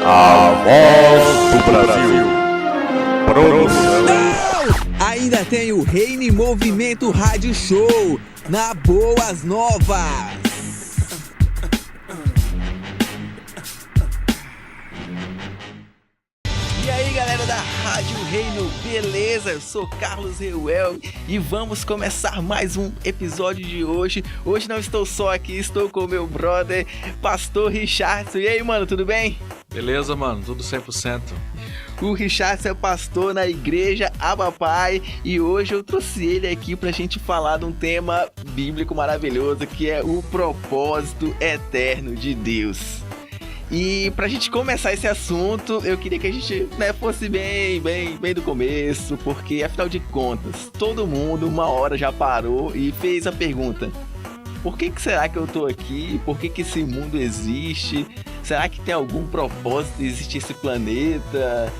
A voz do Brasil. Produção. Ainda tem o Reino em Movimento Rádio Show na Boas Novas. E aí, galera da Rádio Reino, beleza? Eu sou Carlos Reuel e vamos começar mais um episódio de hoje. Hoje não estou só aqui, estou com o meu brother, Pastor Richardson. E aí, mano, tudo bem? Beleza, mano, tudo 100%. O Richardson é pastor na igreja Abba Pai e hoje eu trouxe ele aqui pra gente falar de um tema bíblico maravilhoso que é o propósito eterno de Deus. E pra gente começar esse assunto, eu queria que a gente fosse bem do começo, porque afinal de contas, todo mundo uma hora já parou e fez a pergunta: por que será que eu tô aqui? Por que esse mundo existe? Será que tem algum propósito de existir esse planeta?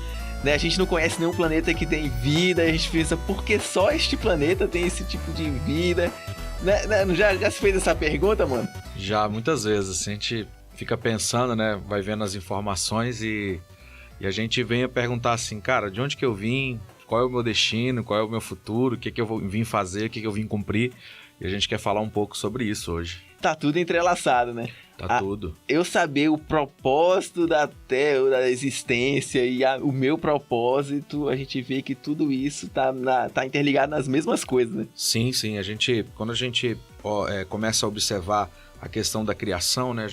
A gente não conhece nenhum planeta que tem vida, a gente pensa, por que só este planeta tem esse tipo de vida? Já se fez essa pergunta, mano? Já, muitas vezes, assim, a gente fica pensando, né, vai vendo as informações e a gente vem a perguntar assim, cara, de onde que eu vim? Qual é o meu destino? Qual é o meu futuro? O que que eu vim fazer? O que que eu vim cumprir? E a gente quer falar um pouco sobre isso hoje. Tá tudo entrelaçado, né? Tá tudo. Eu saber o propósito da Terra, da existência e o meu propósito, a gente vê que tudo isso tá interligado nas mesmas coisas, né? Sim. Quando a gente começa a observar a questão da criação, né?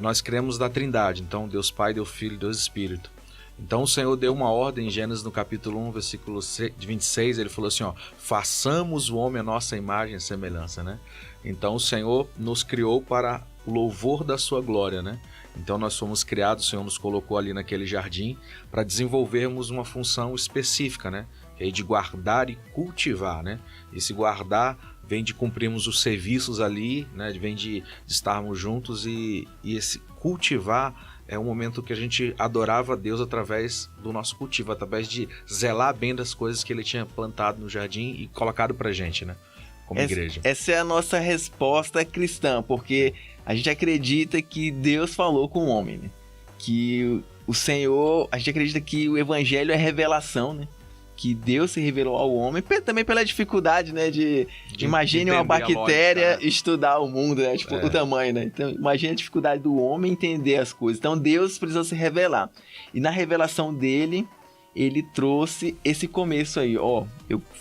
Nós cremos na Trindade. Então, Deus Pai, Deus Filho e Deus Espírito. Então o Senhor deu uma ordem em Gênesis no capítulo 1, versículo 26, ele falou assim, façamos o homem a nossa imagem e semelhança, né? Então o Senhor nos criou para o louvor da sua glória, né? Então nós fomos criados, o Senhor nos colocou ali naquele jardim para desenvolvermos uma função específica, né? Que é de guardar e cultivar, né? Esse guardar vem de cumprirmos os serviços ali, né? Vem de estarmos juntos e esse cultivar é um momento que a gente adorava a Deus através do nosso cultivo, através de zelar bem das coisas que Ele tinha plantado no jardim e colocado pra gente, né? Como igreja. Essa é a nossa resposta cristã, porque a gente acredita que Deus falou com o homem, né? Que o Senhor, a gente acredita que o Evangelho é revelação, né? Que Deus se revelou ao homem, também pela dificuldade, né, de imagine uma bactéria lógica, né? Estudar o mundo, né, o tamanho, né, então imagine a dificuldade do homem entender as coisas, então Deus precisou se revelar, e na revelação dele, ele trouxe esse começo aí, eu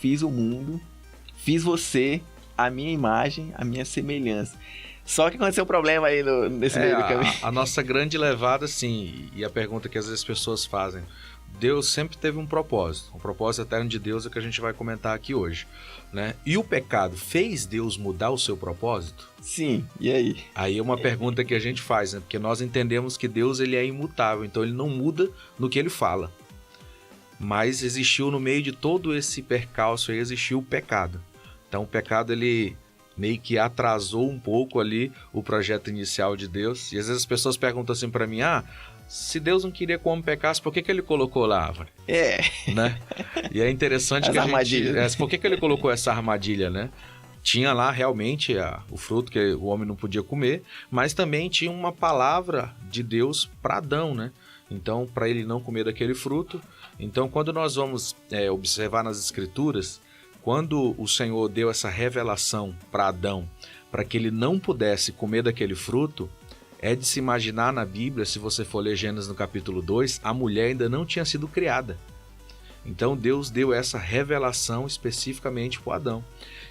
fiz o mundo, fiz você, a minha imagem, a minha semelhança. Só que aconteceu um problema aí nesse meio do caminho. A nossa grande levada, assim, e a pergunta que às vezes as pessoas fazem, Deus sempre teve um propósito. O propósito eterno de Deus é o que a gente vai comentar aqui hoje, né? E o pecado fez Deus mudar o seu propósito? Sim, e aí? Aí é uma pergunta que a gente faz, né? Porque nós entendemos que Deus ele é imutável, então ele não muda no que ele fala. Mas existiu no meio de todo esse percalço aí, existiu o pecado. Então o pecado ele meio que atrasou um pouco ali o projeto inicial de Deus. E às vezes as pessoas perguntam assim para mim, se Deus não queria que o homem pecasse, por que ele colocou lá a árvore? Né? E é interessante que por que ele colocou essa armadilha, né? Tinha lá realmente o fruto que o homem não podia comer, mas também tinha uma palavra de Deus para Adão, né? Então, para ele não comer daquele fruto. Então, quando nós vamos observar nas Escrituras, quando o Senhor deu essa revelação para Adão, para que ele não pudesse comer daquele fruto, é de se imaginar na Bíblia, se você for ler Gênesis no capítulo 2, a mulher ainda não tinha sido criada. Então Deus deu essa revelação especificamente para Adão.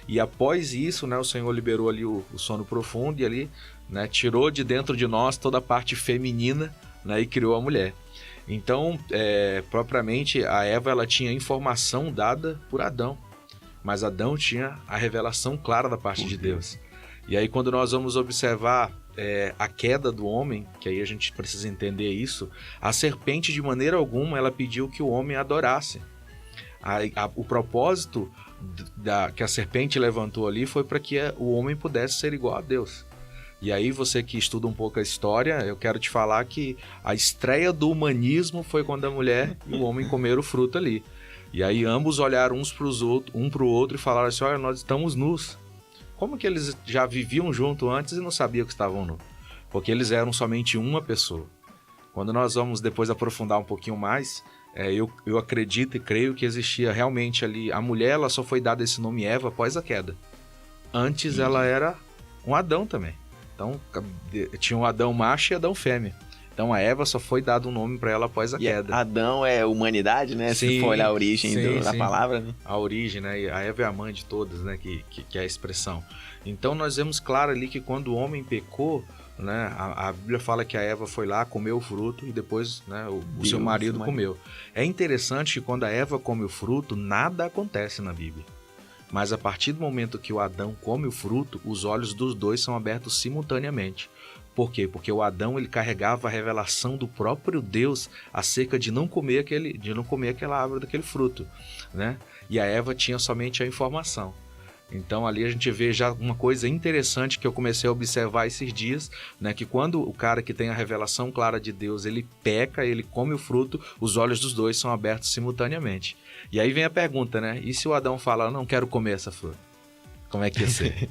E após isso, né, o Senhor liberou ali o sono profundo e ali, né, tirou de dentro de nós toda a parte feminina, né, e criou a mulher. Então, propriamente, a Eva ela tinha informação dada por Adão, mas Adão tinha a revelação clara da parte de Deus. E aí quando nós vamos observar a queda do homem, que aí a gente precisa entender isso, a serpente de maneira alguma ela pediu que o homem adorasse. O propósito que a serpente levantou ali foi para que o homem pudesse ser igual a Deus. E aí você que estuda um pouco a história, eu quero te falar que a estreia do humanismo foi quando a mulher e o homem comeram o fruto ali. E aí ambos olharam um para o outro e falaram assim, olha, nós estamos nus. Como que eles já viviam junto antes e não sabiam que estavam nus? Porque eles eram somente uma pessoa. Quando nós vamos depois aprofundar um pouquinho mais, eu acredito e creio que existia realmente ali, a mulher ela só foi dada esse nome Eva após a queda. Antes ela era um Adão também. Então tinha um Adão macho e Adão fêmea. Então a Eva só foi dado um nome para ela após a queda. Adão é humanidade, né? Sim, se for olhar a origem da sim. palavra, né? A origem, né? E a Eva é a mãe de todas, né? Que é a expressão. Então nós vemos claro ali que quando o homem pecou, né? A Bíblia fala que a Eva foi lá, comeu o fruto e depois, né, o seu marido comeu. É interessante que quando a Eva come o fruto, nada acontece na Bíblia. Mas a partir do momento que o Adão come o fruto, os olhos dos dois são abertos simultaneamente. Por quê? Porque o Adão ele carregava a revelação do próprio Deus acerca de não comer aquela árvore daquele fruto, né? E a Eva tinha somente a informação. Então ali a gente vê já uma coisa interessante que eu comecei a observar esses dias, né? Que quando o cara que tem a revelação clara de Deus, ele peca, ele come o fruto, os olhos dos dois são abertos simultaneamente. E aí vem a pergunta, né? E se o Adão fala, não quero comer essa fruta? Como é que ia ser?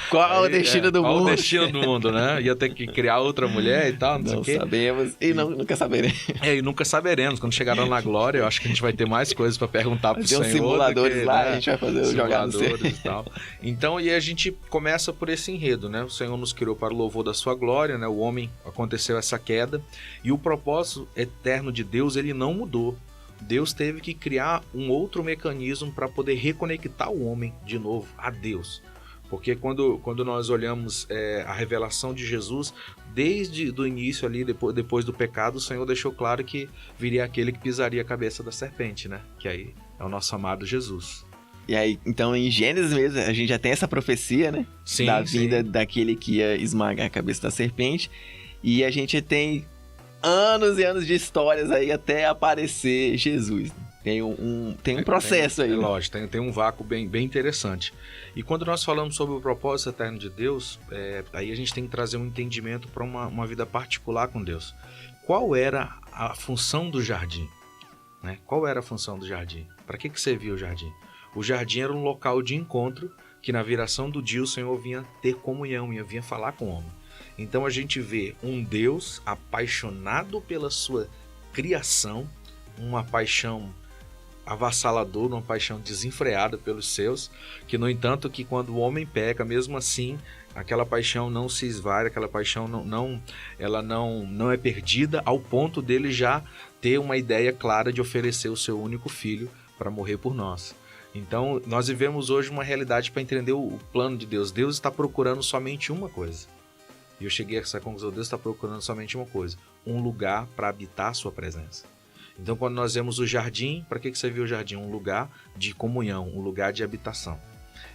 Qual o destino do mundo? Qual o destino do mundo, né? Ia ter que criar outra mulher e tal, não sei o quê. Não sabemos e nunca saberemos. E nunca saberemos. Quando chegaram na glória, eu acho que a gente vai ter mais coisas para perguntar pro Senhor. Tem uns simuladores lá, a gente vai fazer os simuladores e tal. Então, e a gente começa por esse enredo, né? O Senhor nos criou para o louvor da sua glória, né? O homem, aconteceu essa queda e o propósito eterno de Deus, ele não mudou. Deus teve que criar um outro mecanismo para poder reconectar o homem de novo a Deus. Porque quando nós olhamos a revelação de Jesus, desde o início ali, depois do pecado, o Senhor deixou claro que viria aquele que pisaria a cabeça da serpente, né? Que aí é o nosso amado Jesus. E aí, então em Gênesis mesmo, a gente já tem essa profecia, né? Sim, da vinda daquele que ia esmagar a cabeça da serpente. E a gente tem anos e anos de histórias aí até aparecer Jesus. Tem um processo aí. Lógico, tem um vácuo bem interessante. E quando nós falamos sobre o propósito eterno de Deus, aí a gente tem que trazer um entendimento para uma vida particular com Deus. Qual era a função do jardim? Né? Qual era a função do jardim? Para que servia o jardim? O jardim era um local de encontro que na viração do dia o Senhor vinha ter comunhão, vinha falar com o homem. Então a gente vê um Deus apaixonado pela sua criação, uma paixão avassaladora, uma paixão desenfreada pelos seus, que no entanto que quando o homem peca, mesmo assim, aquela paixão não se esvai, aquela paixão ela não é perdida ao ponto dele já ter uma ideia clara de oferecer o seu único filho para morrer por nós. Então nós vivemos hoje uma realidade para entender o plano de Deus. Deus está procurando somente uma coisa. E eu cheguei a essa conclusão, Deus está procurando somente uma coisa, um lugar para habitar a sua presença. Então quando nós vemos o jardim, para que serviu o jardim? Um lugar de comunhão, um lugar de habitação.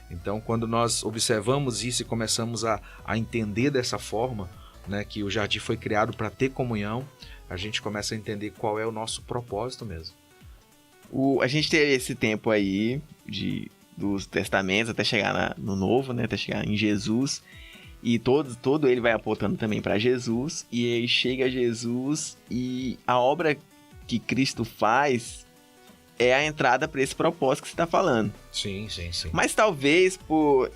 Então quando nós observamos isso e começamos a entender dessa forma, né, que o jardim foi criado para ter comunhão, a gente começa a entender qual é o nosso propósito mesmo. A gente teve esse tempo aí dos testamentos até chegar no Novo, né, até chegar em Jesus. E todo ele vai apontando também para Jesus. E aí chega Jesus e a obra que Cristo faz é a entrada para esse propósito que você está falando. Sim. Mas talvez por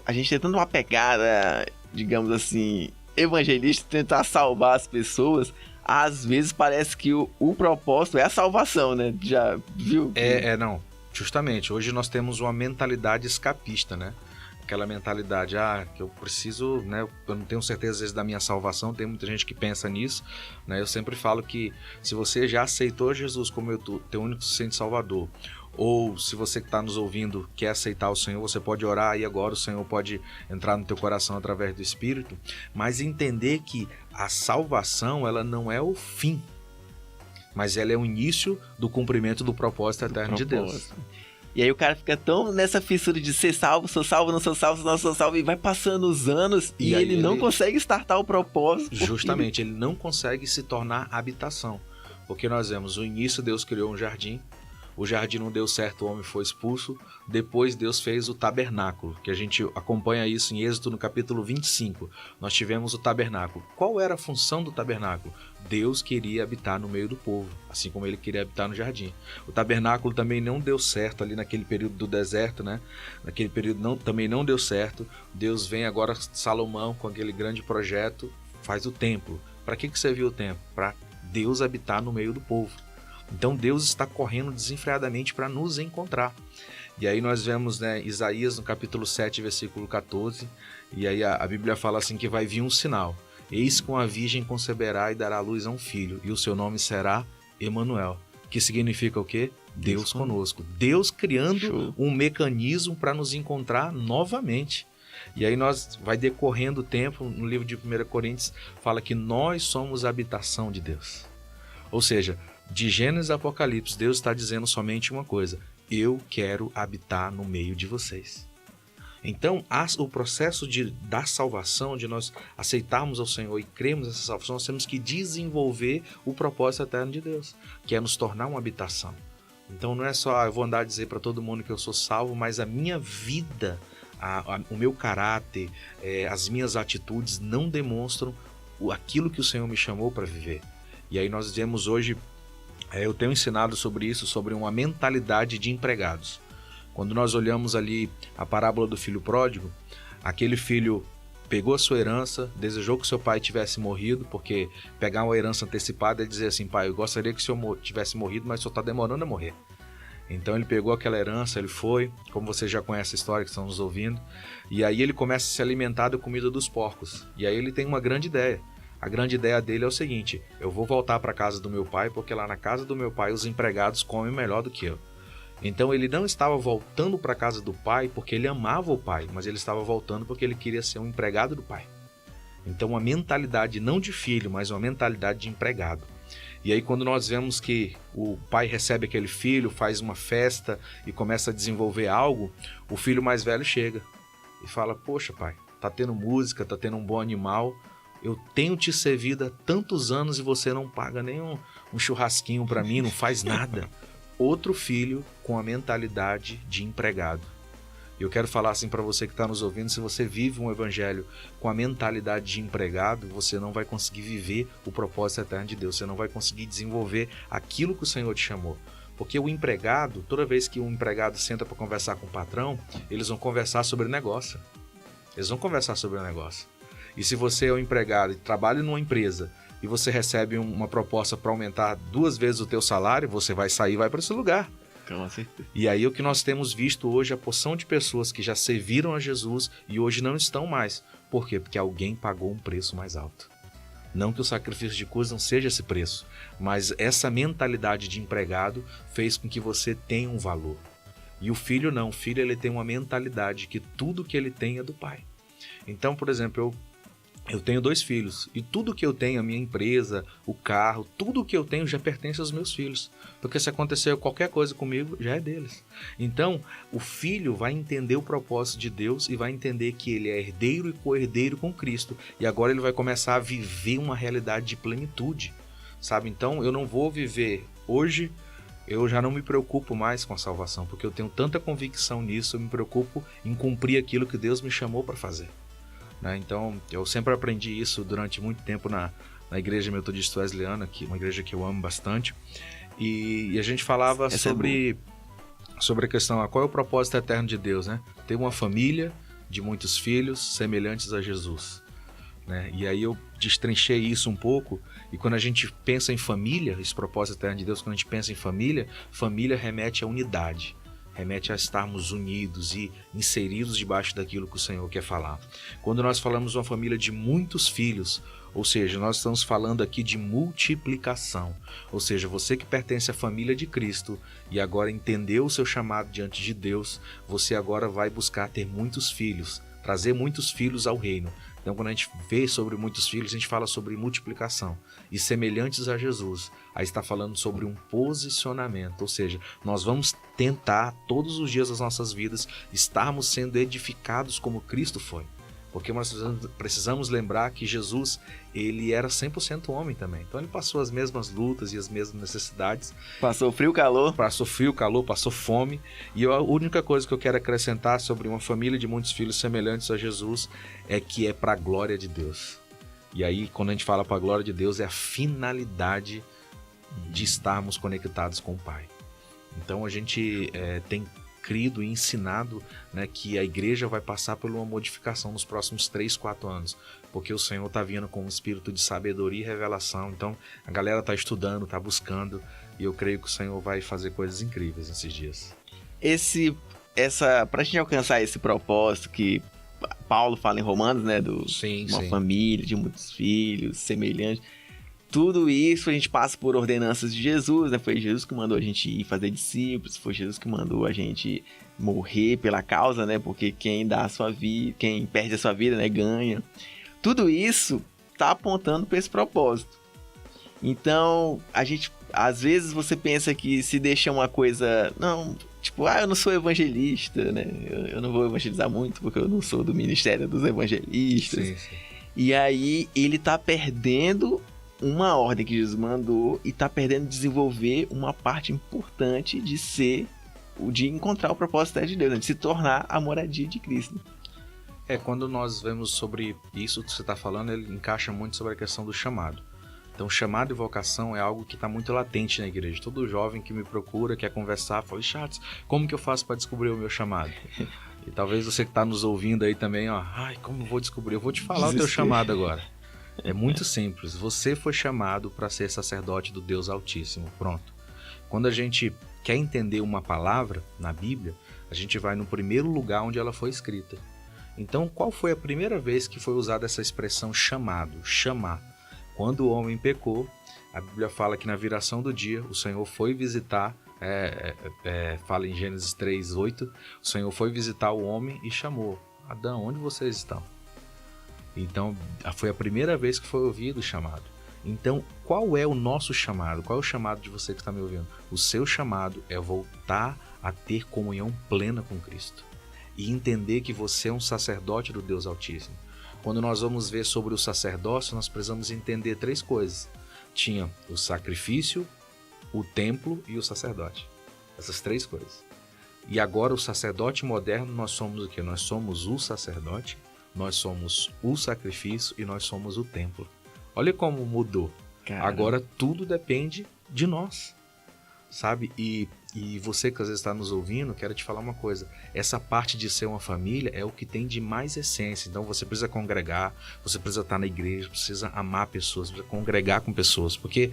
a gente ter tanto uma pegada, digamos assim, evangelista, tentar salvar as pessoas, às vezes parece que o propósito é a salvação, né? Já viu? Não. Justamente, hoje nós temos uma mentalidade escapista, né? Aquela mentalidade, que eu preciso, né? Eu não tenho certeza às vezes da minha salvação, tem muita gente que pensa nisso, né? Eu sempre falo que se você já aceitou Jesus como teu único suficiente Salvador, ou se você que está nos ouvindo quer aceitar o Senhor, você pode orar e agora o Senhor pode entrar no teu coração através do Espírito, mas entender que a salvação, ela não é o fim, mas ela é o início do cumprimento do propósito eterno de Deus. E aí o cara fica tão nessa fissura de ser salvo, sou salvo, não sou salvo, não sou salvo, e vai passando os anos e ele não consegue startar o propósito. Justamente, ele não consegue se tornar habitação. Porque nós vemos, no início Deus criou um jardim, o jardim não deu certo, o homem foi expulso, depois Deus fez o tabernáculo, que a gente acompanha isso em Êxodo no capítulo 25, nós tivemos o tabernáculo. Qual era a função do tabernáculo? Deus queria habitar no meio do povo, assim como ele queria habitar no jardim. O tabernáculo também não deu certo ali naquele período do deserto, né? Naquele período também não deu certo. Deus vem agora, Salomão, com aquele grande projeto, faz o templo. Para que serviu o templo? Para Deus habitar no meio do povo. Então Deus está correndo desenfreadamente para nos encontrar. E aí nós vemos, né, Isaías no capítulo 7, versículo 14, e aí a Bíblia fala assim que vai vir um sinal. Eis que uma virgem conceberá e dará luz a um filho, e o seu nome será Emanuel, que significa o quê? Deus conosco. Deus criando um mecanismo para nos encontrar novamente. E aí vai decorrendo o tempo, no livro de 1 Coríntios, fala que nós somos a habitação de Deus. Ou seja, de Gênesis a Apocalipse, Deus está dizendo somente uma coisa: eu quero habitar no meio de vocês. Então, o processo da salvação, de nós aceitarmos ao Senhor e cremos nessa salvação, nós temos que desenvolver o propósito eterno de Deus, que é nos tornar uma habitação. Então, não é só eu vou andar a dizer para todo mundo que eu sou salvo, mas a minha vida, o meu caráter, as minhas atitudes não demonstram aquilo que o Senhor me chamou para viver. E aí nós vemos hoje, eu tenho ensinado sobre isso, sobre uma mentalidade de empregados. Quando nós olhamos ali a parábola do filho pródigo, aquele filho pegou a sua herança, desejou que seu pai tivesse morrido, porque pegar uma herança antecipada é dizer assim: pai, eu gostaria que o senhor tivesse morrido, mas o senhor está demorando a morrer. Então ele pegou aquela herança, ele foi, como você já conhece a história que estão nos ouvindo, e aí ele começa a se alimentar da comida dos porcos. E aí ele tem uma grande ideia. A grande ideia dele é o seguinte: eu vou voltar para a casa do meu pai, porque lá na casa do meu pai os empregados comem melhor do que eu. Então ele não estava voltando para a casa do pai porque ele amava o pai, mas ele estava voltando porque ele queria ser um empregado do pai. Então uma mentalidade não de filho, mas uma mentalidade de empregado. E aí quando nós vemos que o pai recebe aquele filho, faz uma festa e começa a desenvolver algo, o filho mais velho chega e fala: poxa pai, tá tendo música, tá tendo um bom animal, eu tenho te servido há tantos anos e você não paga nem um churrasquinho para mim, não faz nada. Outro filho com a mentalidade de empregado. Eu quero falar assim para você que está nos ouvindo: se você vive um evangelho com a mentalidade de empregado, você não vai conseguir viver o propósito eterno de Deus, você não vai conseguir desenvolver aquilo que o Senhor te chamou. Porque o empregado, toda vez que um empregado senta para conversar com o patrão, eles vão conversar sobre negócio. Eles vão conversar sobre o negócio. E se você é um empregado e trabalha numa empresa e você recebe uma proposta para aumentar 2 vezes o teu salário, você vai sair e vai para esse lugar. E aí o que nós temos visto hoje é a porção de pessoas que já serviram a Jesus e hoje não estão mais. Por quê? Porque alguém pagou um preço mais alto. Não que o sacrifício de cruz não seja esse preço, mas essa mentalidade de empregado fez com que você tenha um valor. E o filho não, o filho ele tem uma mentalidade que tudo que ele tem é do pai. Então, por exemplo, eu tenho 2 filhos e tudo que eu tenho, a minha empresa, o carro, tudo que eu tenho já pertence aos meus filhos. Porque se acontecer qualquer coisa comigo, já é deles. Então, o filho vai entender o propósito de Deus e vai entender que ele é herdeiro e co-herdeiro com Cristo. E agora ele vai começar a viver uma realidade de plenitude, sabe? Então, eu não vou viver hoje, eu já não me preocupo mais com a salvação, porque eu tenho tanta convicção nisso, eu me preocupo em cumprir aquilo que Deus me chamou para fazer. Então, eu sempre aprendi isso durante muito tempo na Igreja Metodista Wesleyana, que é uma igreja que eu amo bastante, e a gente falava sobre a questão, qual é o propósito eterno de Deus, né? Ter uma família de muitos filhos semelhantes a Jesus, né? E aí eu destrinchei isso um pouco, e quando a gente pensa em família, esse propósito eterno de Deus, quando a gente pensa em família, família remete à unidade. Remete a estarmos unidos e inseridos debaixo daquilo que o Senhor quer falar. Quando nós falamos de uma família de muitos filhos, ou seja, nós estamos falando aqui de multiplicação. Ou seja, você que pertence à família de Cristo e agora entendeu o seu chamado diante de Deus, você agora vai buscar ter muitos filhos, trazer muitos filhos ao reino. Então, quando a gente vê sobre muitos filhos, a gente fala sobre multiplicação. E semelhantes a Jesus, aí está falando sobre um posicionamento. Ou seja, nós vamos tentar todos os dias das nossas vidas estarmos sendo edificados como Cristo foi. Porque nós precisamos lembrar que Jesus, ele era 100% homem também. Então ele passou as mesmas lutas e as mesmas necessidades. Passou frio, calor. Passou frio, calor, passou fome. E a única coisa que eu quero acrescentar sobre uma família de muitos filhos semelhantes a Jesus é que é para a glória de Deus. E aí, quando a gente fala para a glória de Deus, é a finalidade de estarmos conectados com o Pai. Então a gente tem crido e ensinado, né, que a igreja vai passar por uma modificação nos próximos 3, 4 anos, porque o Senhor está vindo com um espírito de sabedoria e revelação. Então a galera está estudando, está buscando, e eu creio que o Senhor vai fazer coisas incríveis nesses dias. Pra gente alcançar esse propósito que Paulo fala em Romanos, né, uma família, de muitos filhos, semelhantes, tudo isso a gente passa por ordenanças de Jesus, né? Foi Jesus que mandou a gente ir fazer discípulos, foi Jesus que mandou a gente morrer pela causa, né? Porque quem dá a sua vida, quem perde a sua vida, né, ganha. Tudo isso tá apontando para esse propósito. Então, às vezes você pensa que se deixa uma coisa, não, tipo, eu não sou evangelista, né? Eu não vou evangelizar muito porque eu não sou do ministério dos evangelistas. Sim. E aí ele tá perdendo uma ordem que Jesus mandou e tá perdendo de desenvolver uma parte importante de encontrar o propósito de Deus, né? De se tornar a moradia de Cristo. Quando nós vemos sobre isso que você está falando, ele encaixa muito sobre a questão do chamado. Então, chamado e vocação é algo que está muito latente na igreja. Todo jovem que me procura, quer conversar, fala, Schatz, como que eu faço para descobrir o meu chamado? E talvez você que está nos ouvindo aí também, como eu vou descobrir? Eu vou te falar o teu chamado agora. É muito simples. Você foi chamado para ser sacerdote do Deus Altíssimo. Pronto. Quando a gente quer entender uma palavra na Bíblia, a gente vai no primeiro lugar onde ela foi escrita. Então, qual foi a primeira vez que foi usada essa expressão chamado, chamar? Quando o homem pecou, a Bíblia fala que na viração do dia, o Senhor foi visitar, fala em Gênesis 3:8, o Senhor foi visitar o homem e chamou, Adão, onde vocês estão? Então, foi a primeira vez que foi ouvido o chamado. Então, qual é o nosso chamado? Qual é o chamado de você que está me ouvindo? O seu chamado é voltar a ter comunhão plena com Cristo e entender que você é um sacerdote do Deus Altíssimo. Quando nós vamos ver sobre o sacerdócio, nós precisamos entender 3 coisas. Tinha o sacrifício, o templo e o sacerdote. Essas 3 coisas. E agora o sacerdote moderno, nós somos o quê? Nós somos o sacerdote, nós somos o sacrifício e nós somos o templo. Olha como mudou. Caramba. Agora tudo depende de nós, sabe? E você que às vezes está nos ouvindo, quero te falar uma coisa. Essa parte de ser uma família é o que tem de mais essência. Então você precisa congregar, você precisa estar na igreja, precisa amar pessoas, precisa congregar com pessoas. Porque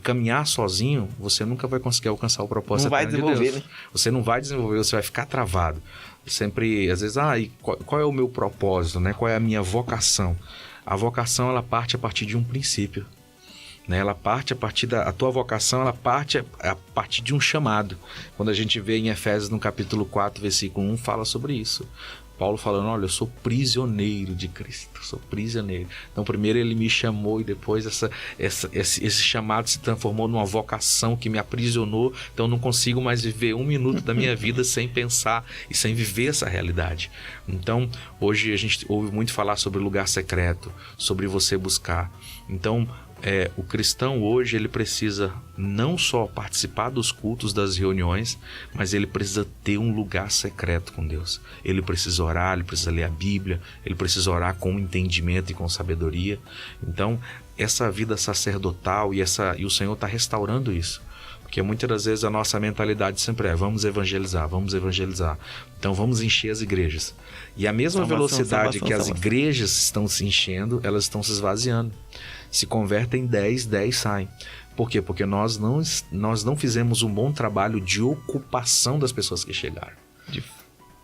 caminhar sozinho, você nunca vai conseguir alcançar o propósito. Não vai desenvolver, de Deus. Né? Você não vai desenvolver, você vai ficar travado. Sempre, às vezes, qual é o meu propósito, né? Qual é a minha vocação? A vocação, ela parte a partir de um princípio. Né? Ela parte a tua vocação, ela parte a partir de um chamado. Quando a gente vê em Efésios, no capítulo 4, versículo 1, fala sobre isso. Paulo falando, olha, eu sou prisioneiro de Cristo, sou prisioneiro. Então primeiro ele me chamou e depois esse chamado se transformou numa vocação que me aprisionou. Então eu não consigo mais viver 1 minuto da minha vida sem pensar e sem viver essa realidade. Então hoje a gente ouve muito falar sobre lugar secreto, sobre você buscar. Então o cristão hoje ele precisa não só participar dos cultos, das reuniões, mas ele precisa ter um lugar secreto com Deus. Ele precisa orar, ele precisa ler a Bíblia, ele precisa orar com entendimento e com sabedoria. Então essa vida sacerdotal e o Senhor está restaurando isso. Porque muitas das vezes a nossa mentalidade sempre vamos evangelizar. Então vamos encher as igrejas. E a mesma velocidade que as igrejas estão se enchendo, elas estão se esvaziando. Se convertem 10 saem. Por quê? Porque nós não fizemos um bom trabalho de ocupação das pessoas que chegaram.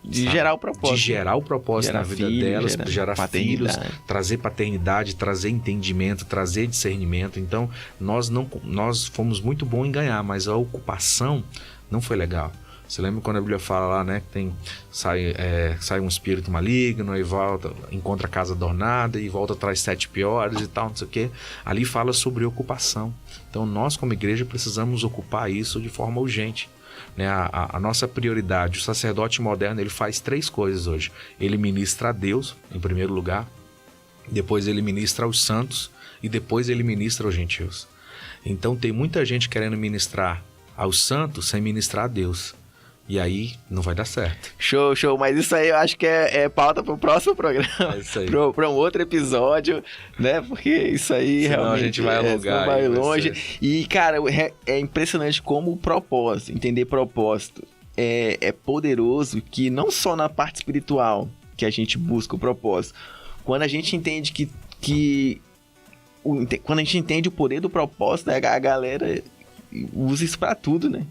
De gerar o propósito. De gerar o propósito na vida delas, gerar filhos, trazer paternidade, trazer entendimento, trazer discernimento. Então, nós fomos muito bons em ganhar, mas a ocupação não foi legal. Você lembra quando a Bíblia fala lá, né, que sai um espírito maligno e volta, encontra a casa adornada e volta, traz 7 piores e tal, não sei o quê. Ali fala sobre ocupação. Então nós como igreja precisamos ocupar isso de forma urgente. Né? A nossa prioridade, o sacerdote moderno, ele faz 3 coisas hoje. Ele ministra a Deus, em primeiro lugar, depois ele ministra aos santos e depois ele ministra aos gentios. Então tem muita gente querendo ministrar aos santos sem ministrar a Deus. E aí não vai dar certo. Show. Mas isso aí eu acho que é pauta para o próximo programa. É isso aí. Para um outro episódio, né? Porque isso aí senão realmente a gente vai alugar. Vai longe. E, cara, é impressionante como o propósito, entender propósito, é poderoso que não só na parte espiritual que a gente busca o propósito, quando a gente entende quando a gente entende o poder do propósito, né, a galera usa isso pra tudo, né?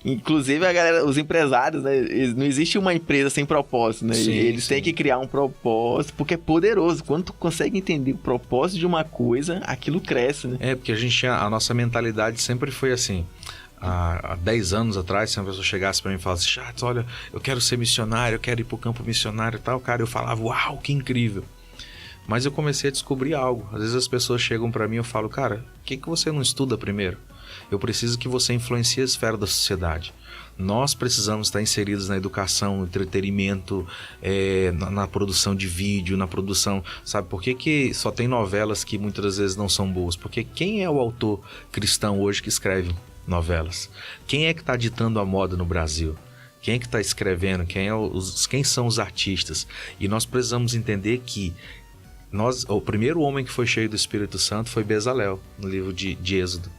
Inclusive a galera, os empresários, né? Não existe uma empresa sem propósito, né? Sim, eles sim. têm que criar um propósito, porque é poderoso. Quando tu consegue entender o propósito de uma coisa, aquilo cresce, né? Porque a nossa mentalidade sempre foi assim. Há 10 anos atrás, se uma pessoa chegasse pra mim e falasse, Charles, olha, eu quero ser missionário, eu quero ir pro campo missionário e tal, cara, eu falava, uau, que incrível. Mas eu comecei a descobrir algo. Às vezes as pessoas chegam pra mim e eu falo, cara, por que você não estuda primeiro? Eu preciso que você influencie a esfera da sociedade. Nós precisamos estar inseridos na educação, no entretenimento, na produção de vídeo, na produção... Sabe por que só tem novelas que muitas das vezes não são boas? Porque quem é o autor cristão hoje que escreve novelas? Quem é que está ditando a moda no Brasil? Quem é que está escrevendo? Quem são os artistas? E nós precisamos entender que o primeiro homem que foi cheio do Espírito Santo foi Bezalel, no livro de Êxodo.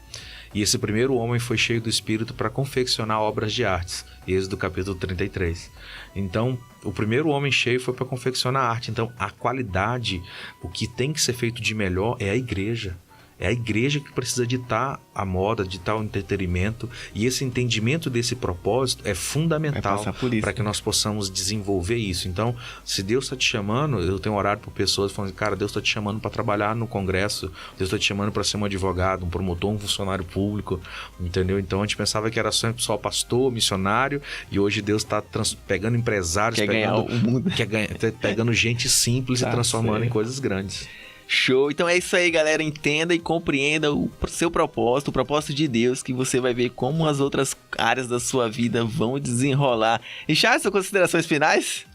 E esse primeiro homem foi cheio do Espírito para confeccionar obras de artes. Êxodo capítulo 33. Então, o primeiro homem cheio foi para confeccionar arte. Então, a qualidade, o que tem que ser feito de melhor é a igreja. É a igreja que precisa ditar a moda, ditar o entretenimento. E esse entendimento desse propósito é fundamental para que nós possamos desenvolver isso. Então, se Deus está te chamando, eu tenho orado por pessoas falando, cara, Deus está te chamando para trabalhar no Congresso, Deus está te chamando para ser um advogado, um promotor, um funcionário público, entendeu? Então, a gente pensava que era só pastor, missionário, e hoje Deus está pegando empresários, ganhar o mundo. Pegando gente simples e transformando em coisas grandes. Show! Então é isso aí, galera. Entenda e compreenda o seu propósito, o propósito de Deus, que você vai ver como as outras áreas da sua vida vão desenrolar. E Charles, suas considerações finais?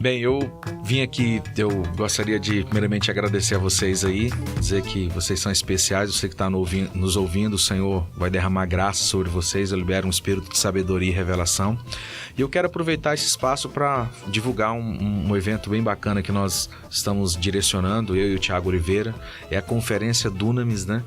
Bem, eu vim aqui, eu gostaria de primeiramente agradecer a vocês aí, dizer que vocês são especiais, você que está nos ouvindo, o Senhor vai derramar graça sobre vocês, eu libero um espírito de sabedoria e revelação. E eu quero aproveitar esse espaço para divulgar um evento bem bacana que nós estamos direcionando, eu e o Thiago Oliveira, é a Conferência Dunamis, né?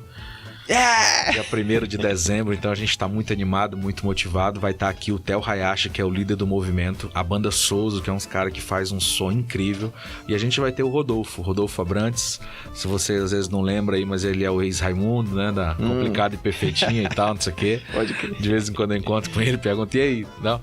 Dia 1º de dezembro, então a gente está muito animado, muito motivado. Vai estar aqui o Theo Hayashi, que é o líder do movimento, a banda Souza, que é uns caras que faz um som incrível, e a gente vai ter o Rodolfo Abrantes. Se você às vezes não lembra aí, mas ele é o ex-Raimundo, né, da Complicado e Perfeitinha e tal, não sei o quê. Pode crer. De vez em quando eu encontro com ele, pergunto, e aí? Não?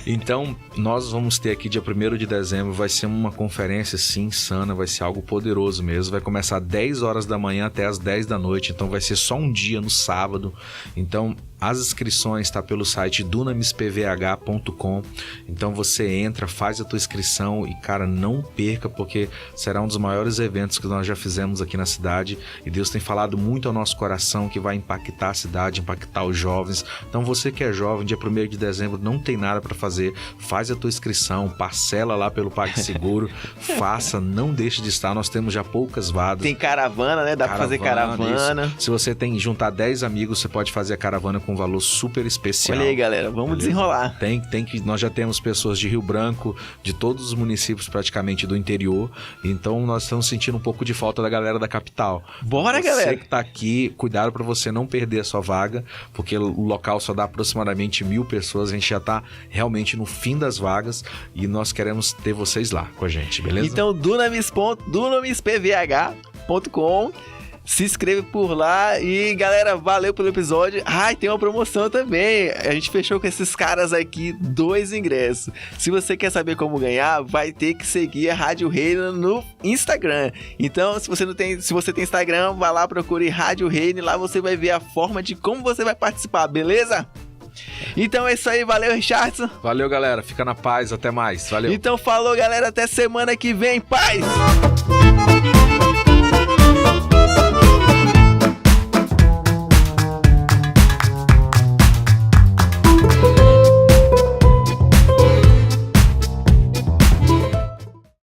Então, nós vamos ter aqui dia 1º de dezembro, vai ser uma conferência assim, insana, vai ser algo poderoso mesmo, vai começar 10 horas da manhã até as 10 da noite, então vai ser só um dia no sábado. Então as inscrições está pelo site dunamispvh.com. Então você entra, faz a tua inscrição e, cara, não perca, porque será um dos maiores eventos que nós já fizemos aqui na cidade, e Deus tem falado muito ao nosso coração que vai impactar a cidade, impactar os jovens. Então você que é jovem, dia 1º de dezembro não tem nada para fazer, faz a tua inscrição, parcela lá pelo PagSeguro, faça, não deixe de estar, nós temos já poucas vagas. Tem caravana, né? Dá para fazer caravana. Isso. Se você tem juntar 10 amigos, você pode fazer a caravana com um valor super especial. Olha aí, galera, vamos desenrolar. Tem que nós já temos pessoas de Rio Branco, de todos os municípios praticamente do interior, então nós estamos sentindo um pouco de falta da galera da capital. Bora, galera! Você que tá aqui, cuidado para você não perder a sua vaga, porque o local só dá aproximadamente 1.000 pessoas, a gente já tá realmente no fim das vagas e nós queremos ter vocês lá com a gente, beleza? Então, dunamispvh.com. Se inscreve por lá e, galera, valeu pelo episódio. E tem uma promoção também. A gente fechou com esses caras aqui 2 ingressos. Se você quer saber como ganhar, vai ter que seguir a Rádio Reino no Instagram. Então, se você tem Instagram, vai lá, procure Rádio Reino e lá você vai ver a forma de como você vai participar, beleza? Então é isso aí, valeu, Richardson. Valeu, galera, fica na paz, até mais, valeu. Então falou, galera, até semana que vem, paz!